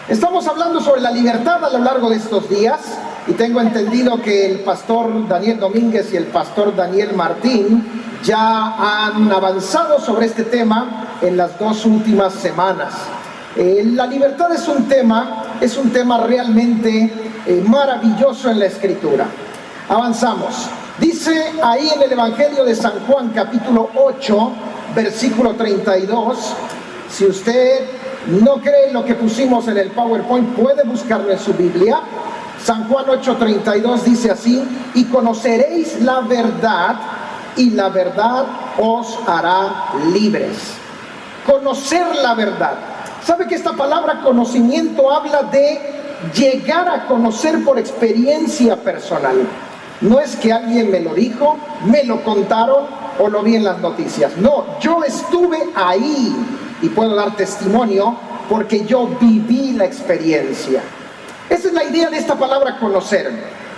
Estamos hablando sobre la libertad a lo largo de estos días y tengo entendido que el pastor Daniel Domínguez y el pastor Daniel Martín ya han avanzado sobre este tema en las 2 últimas semanas. La libertad es un tema realmente maravilloso en la Escritura. Avanzamos. Dice ahí en el Evangelio de San Juan, capítulo 8, versículo 32, si usted no cree en lo que pusimos en el PowerPoint, puede buscarlo en su Biblia. San Juan 8:32 dice así: y conoceréis la verdad, y la verdad os hará libres. Conocer la verdad. ¿Sabe que esta palabra conocimiento habla de llegar a conocer por experiencia personal? No es que alguien me lo dijo, me lo contaron o lo vi en las noticias. No, yo estuve ahí y puedo dar testimonio porque yo viví la experiencia. Esa es la idea de esta palabra conocer.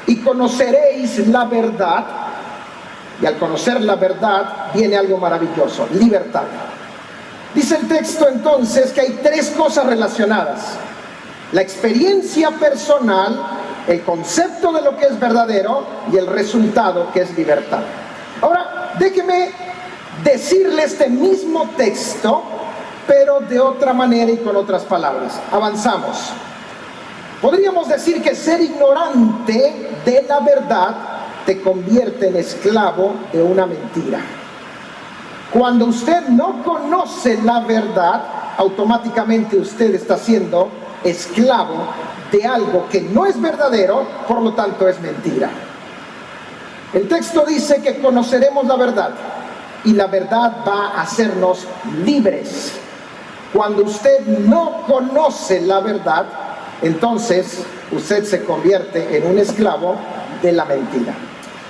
Y conoceréis la verdad. Y al conocer la verdad viene algo maravilloso: libertad. Dice el texto entonces que hay 3 cosas relacionadas: la experiencia personal, el concepto de lo que es verdadero y el resultado, que es libertad. Ahora, déjeme decirle este mismo texto, pero de otra manera y con otras palabras. Avanzamos. Podríamos decir que ser ignorante de la verdad te convierte en esclavo de una mentira. Cuando usted no conoce la verdad, automáticamente usted está siendo esclavo de algo que no es verdadero, por lo tanto es mentira. El texto dice que conoceremos la verdad y la verdad va a hacernos libres. Cuando usted no conoce la verdad, entonces usted se convierte en un esclavo de la mentira.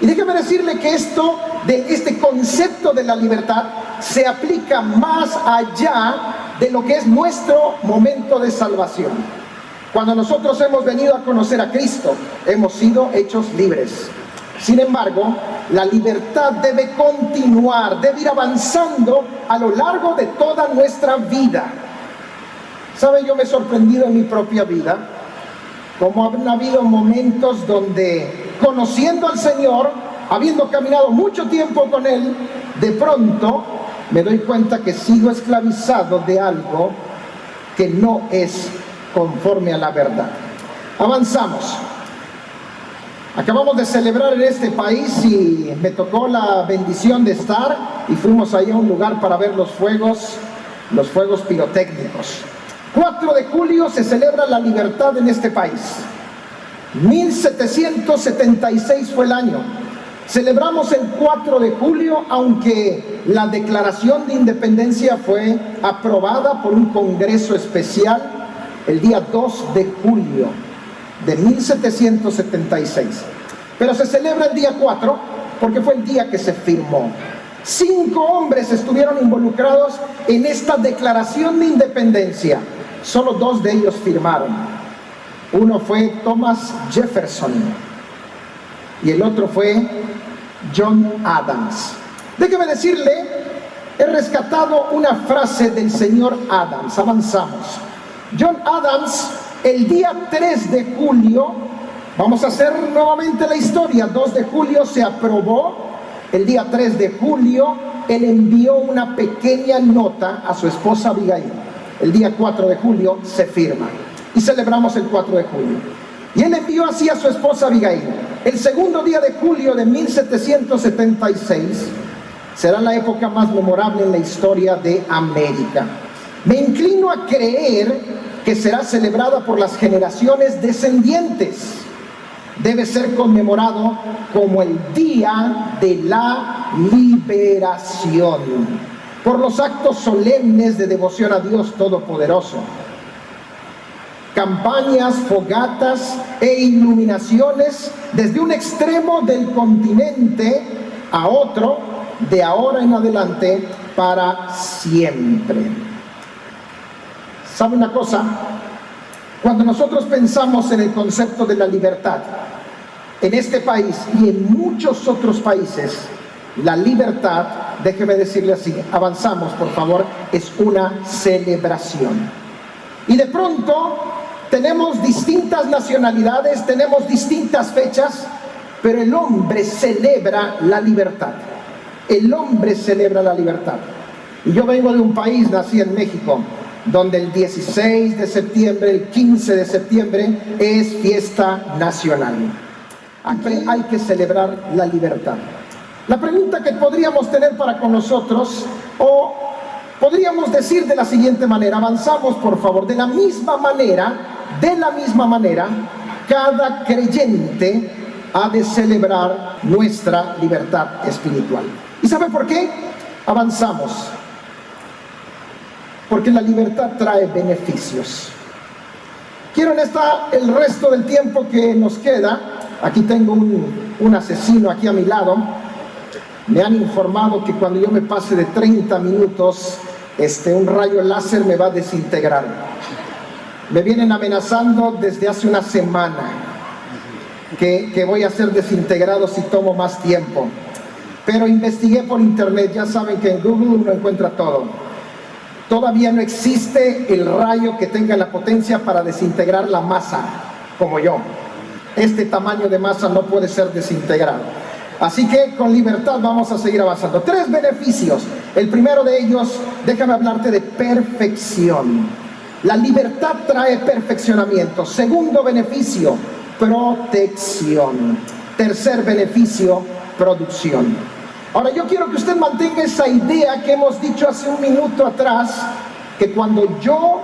Y déjeme decirle que este concepto de la libertad se aplica más allá de lo que es nuestro momento de salvación. Cuando nosotros hemos venido a conocer a Cristo, hemos sido hechos libres. Sin embargo, la libertad debe continuar, debe ir avanzando a lo largo de toda nuestra vida. ¿Sabe? Yo me he sorprendido en mi propia vida, como han habido momentos donde, conociendo al Señor, habiendo caminado mucho tiempo con Él, de pronto me doy cuenta que sigo esclavizado de algo que no es conforme a la verdad. Avanzamos. Acabamos de celebrar en este país y me tocó la bendición de estar, y fuimos ahí a un lugar para ver los fuegos pirotécnicos. 4 de julio se celebra la libertad en este país. 1776 fue el año. Celebramos el 4 de julio, aunque la Declaración de Independencia fue aprobada por un congreso especial el día 2 de julio de 1776. Pero se celebra el día 4 porque fue el día que se firmó. 5 hombres estuvieron involucrados en esta Declaración de Independencia. Solo 2 de ellos firmaron. Uno fue Thomas Jefferson y el otro fue John Adams. Déjeme decirle, he rescatado una frase del señor Adams. Avanzamos. John Adams, el día 3 de julio, vamos a hacer nuevamente la historia. 2 de julio se aprobó. El día 3 de julio, él envió una pequeña nota a su esposa Abigail. El día 4 de julio se firma y celebramos el 4 de julio. Y él envió así a su esposa Abigail. El segundo día de julio de 1776 será la época más memorable en la historia de América. Me inclino a creer que será celebrada por las generaciones descendientes. Debe ser conmemorado como el Día de la Liberación, por los actos solemnes de devoción a Dios Todopoderoso. Campañas, fogatas e iluminaciones desde un extremo del continente a otro, de ahora en adelante, para siempre. ¿Sabe una cosa? Cuando nosotros pensamos en el concepto de la libertad, en este país y en muchos otros países, la libertad, déjeme decirle así, avanzamos por favor, es una celebración. Y de pronto tenemos distintas nacionalidades, tenemos distintas fechas, pero el hombre celebra la libertad. El hombre celebra la libertad. Y yo vengo de un país, nací en México, donde el 16 de septiembre, el 15 de septiembre es fiesta nacional. Aquí hay que celebrar la libertad. La pregunta que podríamos tener para con nosotros, o podríamos decir de la siguiente manera, avanzamos por favor, de la misma manera, cada creyente ha de celebrar nuestra libertad espiritual. ¿Y sabe por qué? Avanzamos. Porque la libertad trae beneficios. Quiero el resto del tiempo que nos queda, aquí tengo un asesino aquí a mi lado. Me han informado que cuando yo me pase de 30 minutos, un rayo láser me va a desintegrar. Me vienen amenazando desde hace una semana que voy a ser desintegrado si tomo más tiempo. Pero investigué por internet, ya saben que en Google uno encuentra todo. Todavía no existe el rayo que tenga la potencia para desintegrar la masa, como yo. Este tamaño de masa no puede ser desintegrado. Así que con libertad vamos a seguir avanzando. 3 beneficios. El primero de ellos, déjame hablarte de perfección. La libertad trae perfeccionamiento. Segundo beneficio, protección. Tercer beneficio, producción. Ahora yo quiero que usted mantenga esa idea que hemos dicho hace un minuto atrás, que cuando yo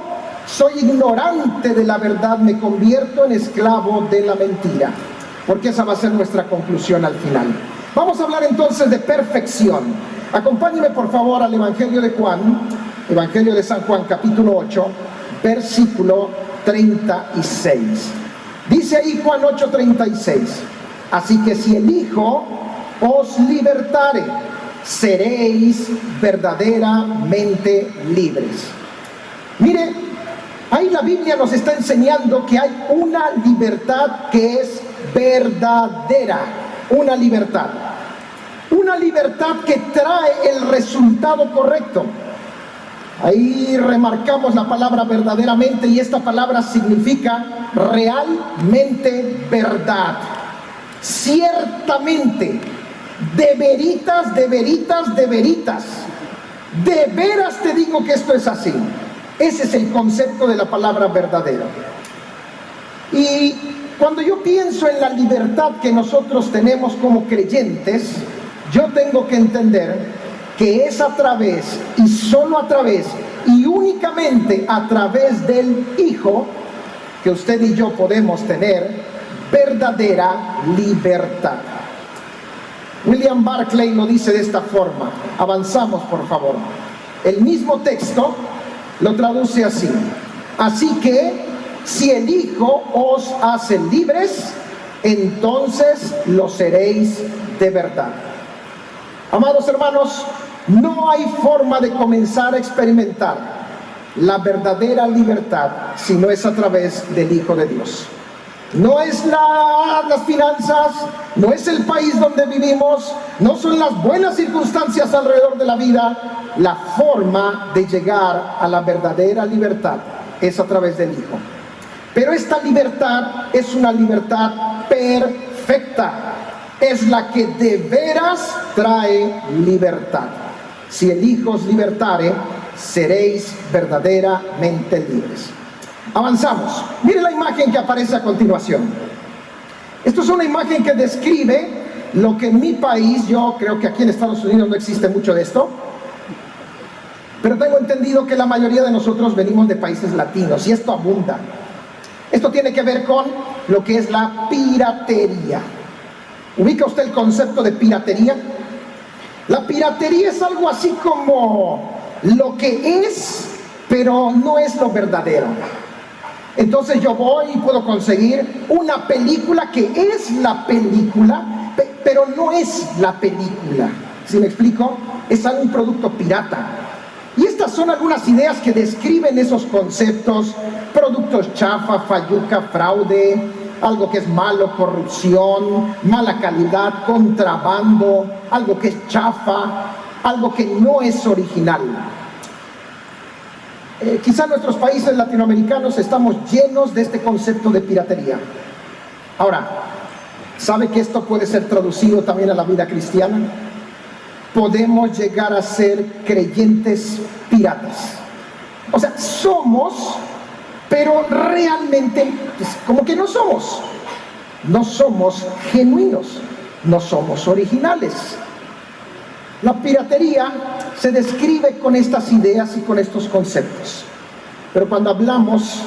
soy ignorante de la verdad me convierto en esclavo de la mentira, porque esa va a ser nuestra conclusión al final. Vamos a hablar entonces de perfección. Acompáñeme por favor al Evangelio de Juan, Evangelio de San Juan, capítulo 8, versículo 36. Dice ahí Juan 8:36, así que si el Hijo os libertare, seréis verdaderamente libres. Mire, ahí la Biblia nos está enseñando que hay una libertad que es verdadera, una libertad que trae el resultado correcto. Ahí remarcamos la palabra verdaderamente, y esta palabra significa realmente verdad, ciertamente, de veritas, de veritas, de veritas. De veras te digo que esto es así. Ese es el concepto de la palabra verdadero. Y cuando yo pienso en la libertad que nosotros tenemos como creyentes, yo tengo que entender que es a través, y solo a través, y únicamente a través del Hijo, que usted y yo podemos tener verdadera libertad. William Barclay lo dice de esta forma. Avanzamos por favor. El mismo texto lo traduce así: así que si el Hijo os hace libres, entonces lo seréis de verdad. Amados hermanos, no hay forma de comenzar a experimentar la verdadera libertad si no es a través del Hijo de Dios. No es las finanzas, no es el país donde vivimos, no son las buenas circunstancias alrededor de la vida. La forma de llegar a la verdadera libertad es a través del Hijo. Pero esta libertad es una libertad perfecta, es la que de veras trae libertad. Si el Hijo os libertare, seréis verdaderamente libres. Avanzamos. Mire la imagen que aparece a continuación. Esto es una imagen que describe lo que en mi país, yo creo que aquí en Estados Unidos no existe mucho de esto, pero tengo entendido que la mayoría de nosotros venimos de países latinos y esto abunda. Esto tiene que ver con lo que es la piratería. ¿Ubica usted el concepto de piratería? La piratería es algo así como lo que es, pero no es lo verdadero. Entonces yo voy y puedo conseguir una película que es la película, pero no es la película. ¿Sí me explico? Es un producto pirata. Y estas son algunas ideas que describen esos conceptos: productos chafa, falluca, fraude, algo que es malo, corrupción, mala calidad, contrabando, algo que es chafa, algo que no es original. quizá en nuestros países latinoamericanos estamos llenos de este concepto de piratería. Ahora, ¿sabe que esto puede ser traducido también a la vida cristiana? Podemos llegar a ser creyentes piratas. O sea, somos, pero realmente pues, como que no somos. No somos genuinos, no somos originales. La piratería se describe con estas ideas y con estos conceptos. Pero cuando hablamos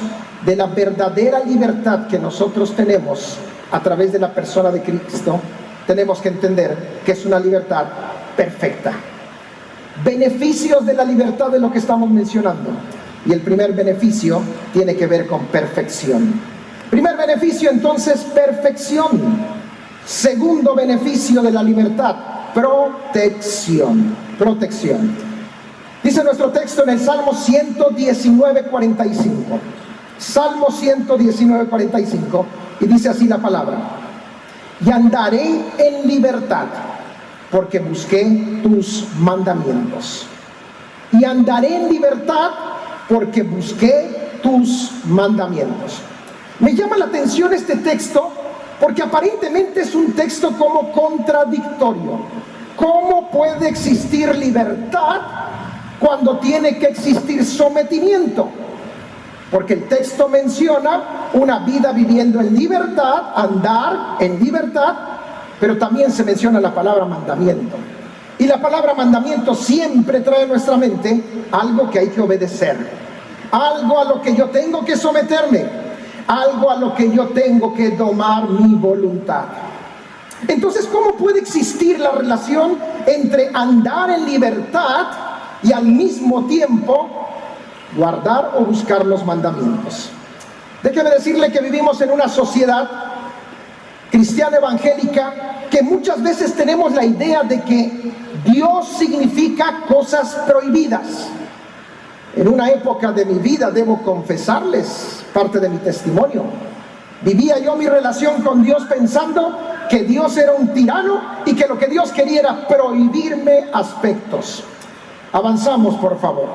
de la verdadera libertad que nosotros tenemos a través de la persona de Cristo, tenemos que entender que es una libertad perfecta. Beneficios de la libertad de lo que estamos mencionando. Y el primer beneficio tiene que ver con perfección. Primer beneficio, entonces, perfección. Segundo beneficio de la libertad, protección. Protección. Dice nuestro texto en el Salmo 119:45. Salmo 119:45. Y dice así la palabra: y andaré en libertad, porque busqué tus mandamientos. Y andaré en libertad, porque busqué tus mandamientos. Me llama la atención este texto, porque aparentemente es un texto como contradictorio. ¿Cómo puede existir libertad cuando tiene que existir sometimiento? Porque el texto menciona una vida viviendo en libertad, andar en libertad, pero también se menciona la palabra mandamiento. Y la palabra mandamiento siempre trae a nuestra mente algo que hay que obedecer, algo a lo que yo tengo que someterme, algo a lo que yo tengo que domar mi voluntad. Entonces, ¿cómo puede existir la relación entre andar en libertad y al mismo tiempo guardar o buscar los mandamientos? Déjeme decirle que vivimos en una sociedad cristiana evangélica que muchas veces tenemos la idea de que Dios significa cosas prohibidas. En una época de mi vida, debo confesarles parte de mi testimonio, vivía yo mi relación con Dios pensando que Dios era un tirano y que lo que Dios quería era prohibirme aspectos. Avanzamos, por favor.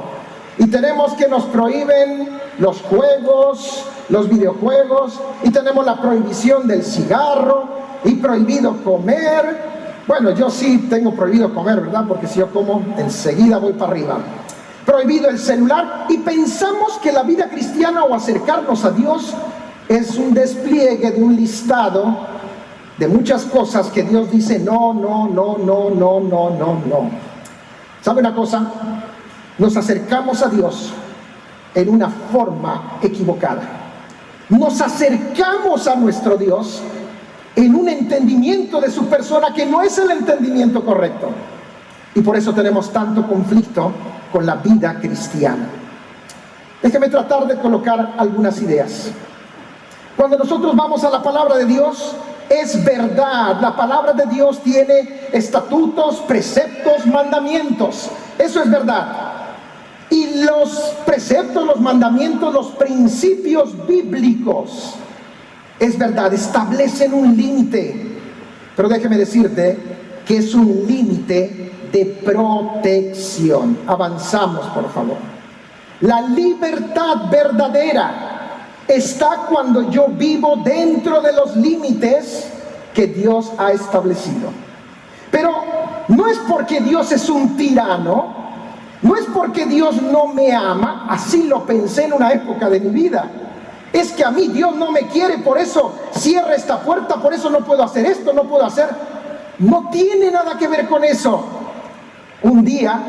Y tenemos que nos prohíben los juegos, los videojuegos, y tenemos la prohibición del cigarro, y prohibido comer. Bueno, yo sí tengo prohibido comer, ¿verdad? Porque si yo como, enseguida voy para arriba. Prohibido el celular, y pensamos que la vida cristiana o acercarnos a Dios es un despliegue de un listado de muchas cosas que Dios dice no, no, no, no, no, no, no, no. ¿Sabe una cosa? Nos acercamos a Dios en una forma equivocada. Nos acercamos a nuestro Dios en un entendimiento de su persona que no es el entendimiento correcto. Y por eso tenemos tanto conflicto con la vida cristiana. Déjeme tratar de colocar algunas ideas. Cuando nosotros vamos a la palabra de Dios, es verdad, la palabra de Dios tiene estatutos, preceptos, mandamientos. Eso es verdad. Y los preceptos, los mandamientos, los principios bíblicos, es verdad, establecen un límite. Pero déjeme decirte que es un límite de protección. Avanzamos, por favor. La libertad verdadera está cuando yo vivo dentro de los límites que Dios ha establecido. Pero no es porque Dios es un tirano, no es porque Dios no me ama, así lo pensé en una época de mi vida. Es que a mí Dios no me quiere, por eso cierra esta puerta, por eso no puedo hacer esto, no puedo hacer. No tiene nada que ver con eso. Un día,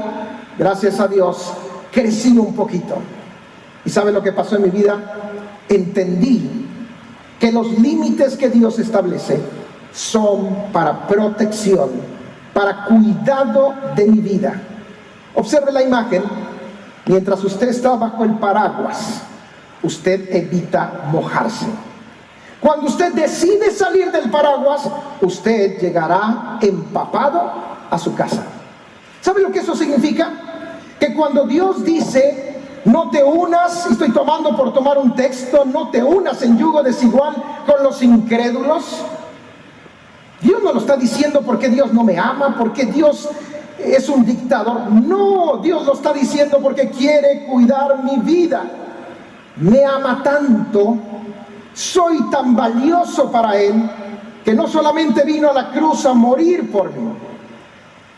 gracias a Dios, crecí un poquito. ¿Y sabe lo que pasó en mi vida? Entendí que los límites que Dios establece son para protección, para cuidado de mi vida. Observe la imagen. Mientras usted está bajo el paraguas, usted evita mojarse. Cuando usted decide salir del paraguas, usted llegará empapado a su casa. ¿Sabe lo que eso significa? Que cuando Dios dice no te unas, estoy tomando por tomar un texto, no te unas en yugo desigual con los incrédulos, Dios no lo está diciendo porque Dios no me ama, porque Dios es un dictador. No, Dios lo está diciendo porque quiere cuidar mi vida. Me ama tanto, soy tan valioso para Él, que no solamente vino a la cruz a morir por mí,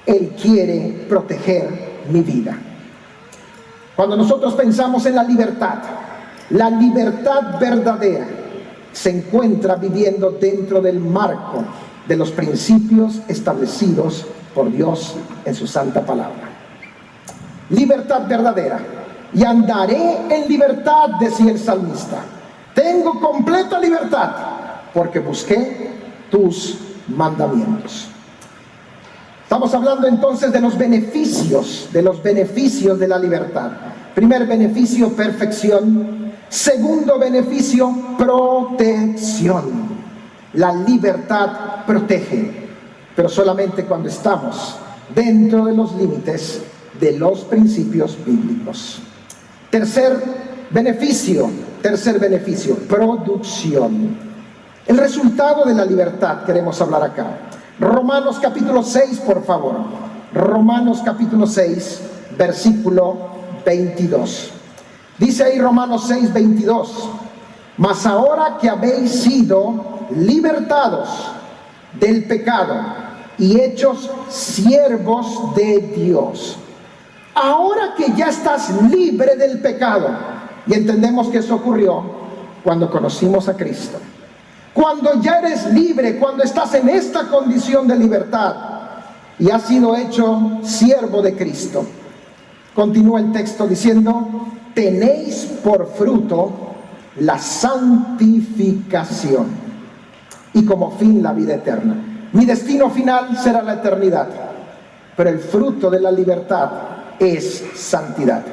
Él quiere proteger mi vida. Cuando nosotros pensamos en la libertad verdadera se encuentra viviendo dentro del marco de los principios establecidos por Dios en su santa palabra. Libertad verdadera. Y andaré en libertad, decía el salmista. Tengo completa libertad porque busqué tus mandamientos. Estamos hablando entonces de los beneficios de la libertad. Primer beneficio, perfección. Segundo beneficio, protección. La libertad protege, pero solamente cuando estamos dentro de los límites de los principios bíblicos. Tercer beneficio, producción. El resultado de la libertad queremos hablar acá. Romanos capítulo 6, por favor. Romanos capítulo 6, versículo 22. Dice ahí Romanos 6, 22. Mas ahora que habéis sido libertados del pecado y hechos siervos de Dios. Ahora que ya estás libre del pecado, y entendemos que eso ocurrió cuando conocimos a Cristo. Cuando ya eres libre, cuando estás en esta condición de libertad y has sido hecho siervo de Cristo. Continúa el texto diciendo: tenéis por fruto la santificación y como fin la vida eterna. Mi destino final será la eternidad, pero el fruto de la libertad es santidad.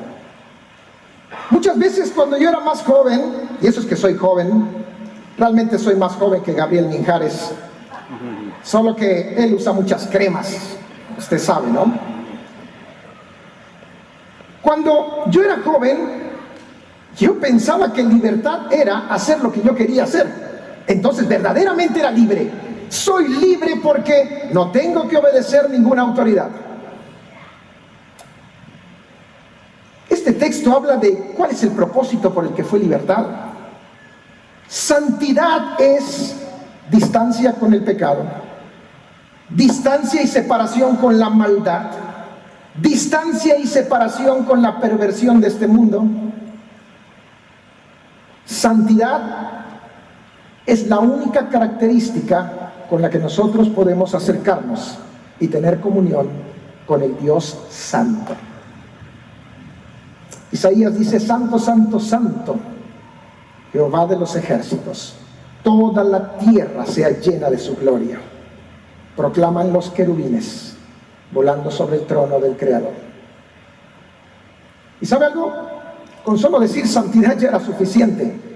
Muchas veces cuando yo era más joven, y eso es que soy joven, realmente soy más joven que Gabriel Minjares, solo que él usa muchas cremas, usted sabe, ¿no? Cuando yo era joven, yo pensaba que libertad era hacer lo que yo quería hacer. Entonces verdaderamente era libre. Soy libre porque no tengo que obedecer ninguna autoridad. Este texto habla de cuál es el propósito por el que fue libertado. Santidad es distancia con el pecado, distancia y separación con la maldad, distancia y separación con la perversión de este mundo. Santidad es la única característica con la que nosotros podemos acercarnos y tener comunión con el Dios Santo. Isaías dice: santo, santo, santo, Jehová de los ejércitos, toda la tierra sea llena de su gloria. Proclaman los querubines volando sobre el trono del Creador. ¿Y sabe algo? Con solo decir santidad ya era suficiente.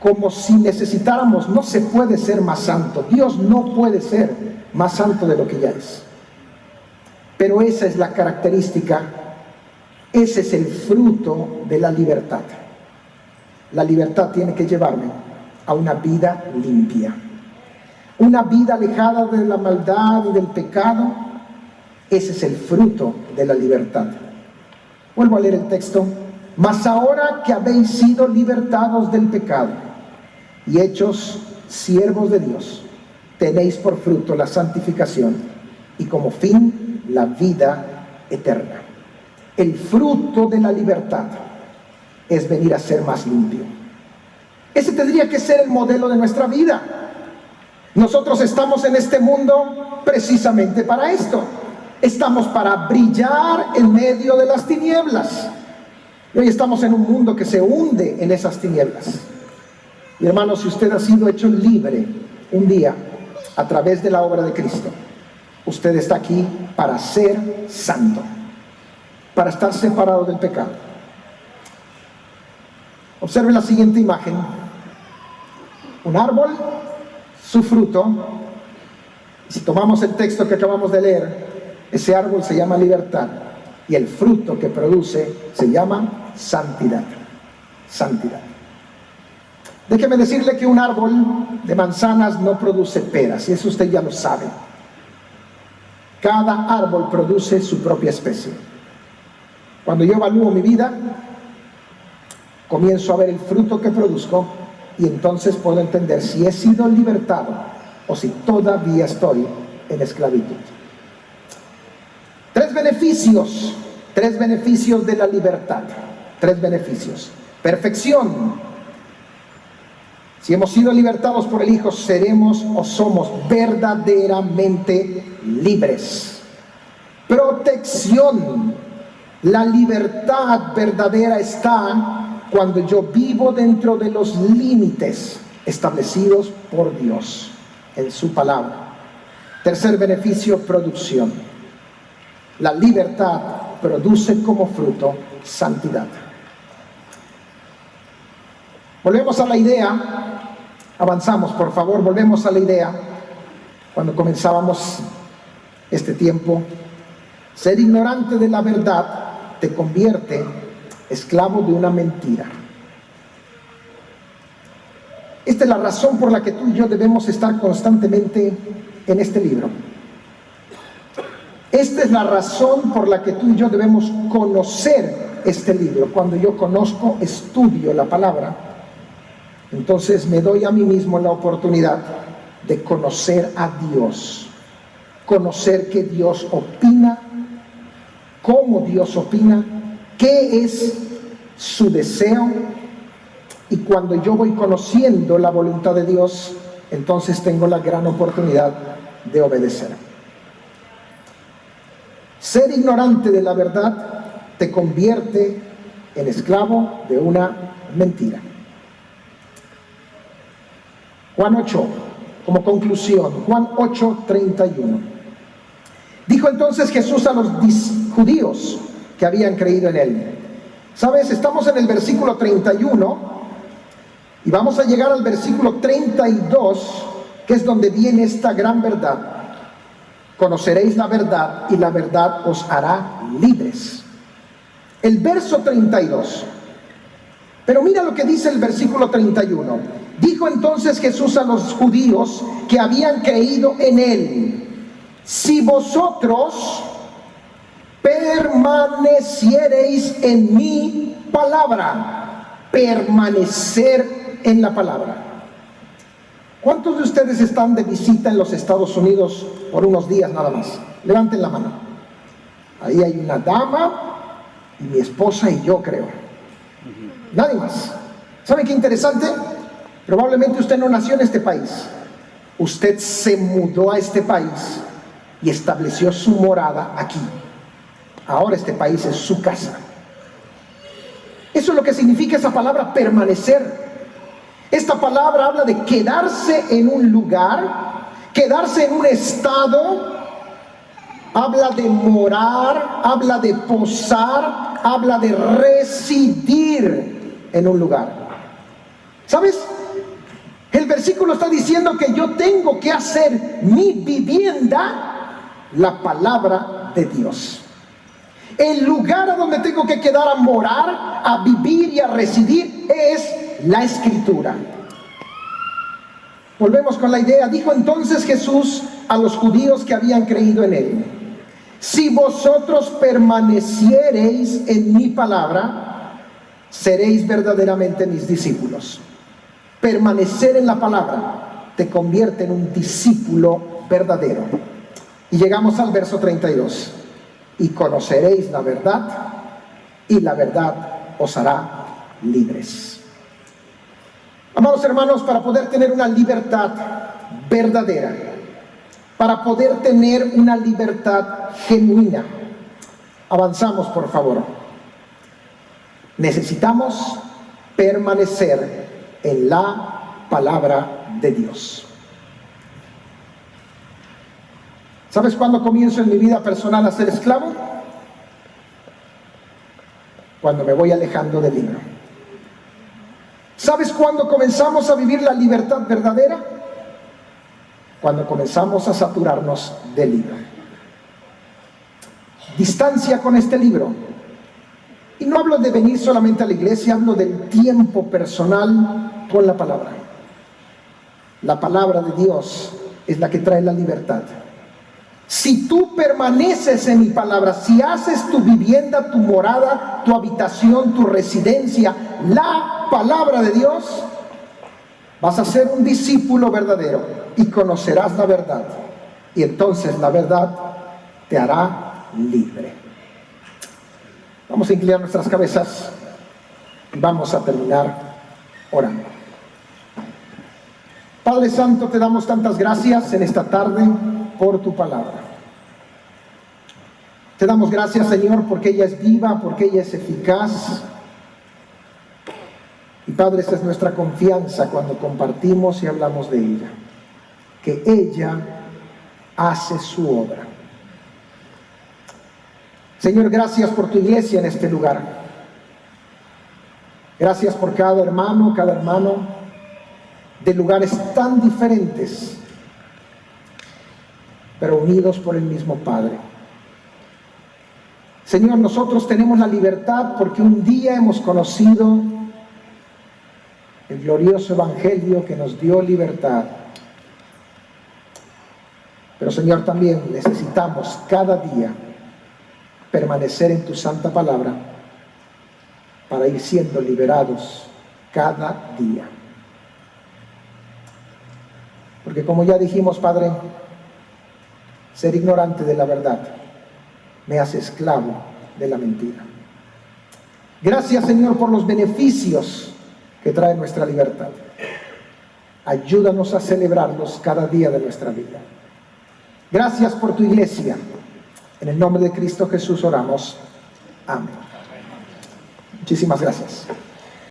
Como si necesitáramos. No se puede ser más santo. Dios no puede ser más santo de lo que ya es. Pero esa es la característica, ese es el fruto de la libertad. La libertad tiene que llevarme a una vida limpia, una vida alejada de la maldad y del pecado. Ese es el fruto de la libertad. Vuelvo a leer el texto. Mas ahora que habéis sido libertados del pecado y hechos siervos de Dios, tenéis por fruto la santificación y como fin la vida eterna. El fruto de la libertad es venir a ser más limpio. Ese tendría que ser el modelo de nuestra vida. Nosotros estamos en este mundo precisamente para esto. Estamos para brillar en medio de las tinieblas. Y hoy estamos en un mundo que se hunde en esas tinieblas. Y hermano, si usted ha sido hecho libre un día a través de la obra de Cristo, usted está aquí para ser santo, para estar separado del pecado. Observe la siguiente imagen. Un árbol, su fruto. Si tomamos el texto que acabamos de leer, ese árbol se llama libertad y el fruto que produce se llama santidad. Santidad. Déjeme decirle que un árbol de manzanas no produce peras, y eso usted ya lo sabe. Cada árbol produce su propia especie. Cuando yo evalúo mi vida, comienzo a ver el fruto que produzco y entonces puedo entender si he sido libertado o si todavía estoy en esclavitud. Tres beneficios de la libertad. Tres beneficios. Perfección. Si hemos sido libertados por el Hijo, seremos o somos verdaderamente libres. Protección. La libertad verdadera está cuando yo vivo dentro de los límites establecidos por Dios en su palabra. Tercer beneficio, producción. La libertad produce como fruto santidad. Volvemos a la idea, avanzamos por favor, volvemos a la idea cuando comenzábamos este tiempo. Ser ignorante de la verdad te convierte esclavo de una mentira. Esta es la razón por la que tú y yo debemos estar constantemente en este libro. Esta es la razón por la que tú y yo debemos conocer este libro. Cuando yo conozco, estudio la palabra, entonces me doy a mí mismo la oportunidad de conocer a Dios, conocer qué Dios opina, cómo Dios opina, qué es su deseo. Y cuando yo voy conociendo la voluntad de Dios, entonces tengo la gran oportunidad de obedecer. Ser ignorante de la verdad te convierte en esclavo de una mentira. Juan 8, como conclusión, Juan 8:31. Dijo entonces Jesús a los judíos que habían creído en él. ¿Sabes? Estamos en el versículo 31 y vamos a llegar al versículo 32, que es donde viene esta gran verdad. Conoceréis la verdad y la verdad os hará libres. El verso 32. Pero mira lo que dice el versículo 31. Dijo entonces Jesús a los judíos que habían creído en él: si vosotros permaneciereis en mi palabra. Permanecer en la palabra. ¿Cuántos de ustedes están de visita en los Estados Unidos por unos días nada más? Levanten la mano. Ahí hay una dama y mi esposa y yo, creo. Nadie más. ¿Saben qué interesante? Probablemente usted no nació en este país. Usted se mudó a este país y estableció su morada aquí. Ahora este país es su casa. Eso es lo que significa esa palabra permanecer. Esta palabra habla de quedarse en un lugar, quedarse en un estado, habla de morar, habla de posar, habla de residir en un lugar. ¿Sabes? El versículo está diciendo que yo tengo que hacer mi vivienda la palabra de Dios. El lugar a donde tengo que quedar a morar, a vivir y a residir es la Escritura. Volvemos con la idea. Dijo entonces Jesús a los judíos que habían creído en él: si vosotros permaneciereis en mi palabra, seréis verdaderamente mis discípulos. Permanecer en la palabra te convierte en un discípulo verdadero. Y llegamos al verso 32. Y conoceréis la verdad, y la verdad os hará libres. Amados hermanos, para poder tener una libertad verdadera, para poder tener una libertad genuina, avanzamos por favor. Necesitamos permanecer en la palabra de Dios. ¿Sabes cuándo comienzo en mi vida personal a ser esclavo? Cuando me voy alejando del libro. ¿Sabes cuándo comenzamos a vivir la libertad verdadera? Cuando comenzamos a saturarnos del libro. Distancia con este libro. Y no hablo de venir solamente a la iglesia, hablo del tiempo personal con la palabra. La palabra de Dios es la que trae la libertad. Si tú permaneces en mi palabra, si haces tu vivienda, tu morada, tu habitación, tu residencia, la palabra de Dios, vas a ser un discípulo verdadero y conocerás la verdad. Y entonces la verdad te hará libre. Vamos a inclinar nuestras cabezas y vamos a terminar orando. Padre Santo, te damos tantas gracias en esta tarde por tu palabra. Te damos gracias, Señor, porque ella es viva, porque ella es eficaz. Y Padre, esa es nuestra confianza cuando compartimos y hablamos de ella, que ella hace su obra. Señor, gracias por tu iglesia en este lugar. Gracias por cada hermano de lugares tan diferentes, pero unidos por el mismo Padre. Señor, nosotros tenemos la libertad porque un día hemos conocido el glorioso evangelio que nos dio libertad. Pero Señor, también necesitamos cada día permanecer en tu santa palabra para ir siendo liberados cada día. Porque como ya dijimos, Padre, ser ignorante de la verdad me hace esclavo de la mentira. Gracias, Señor, por los beneficios que trae nuestra libertad. Ayúdanos a celebrarlos cada día de nuestra vida. Gracias por tu iglesia. En el nombre de Cristo Jesús oramos. Amén. Muchísimas gracias.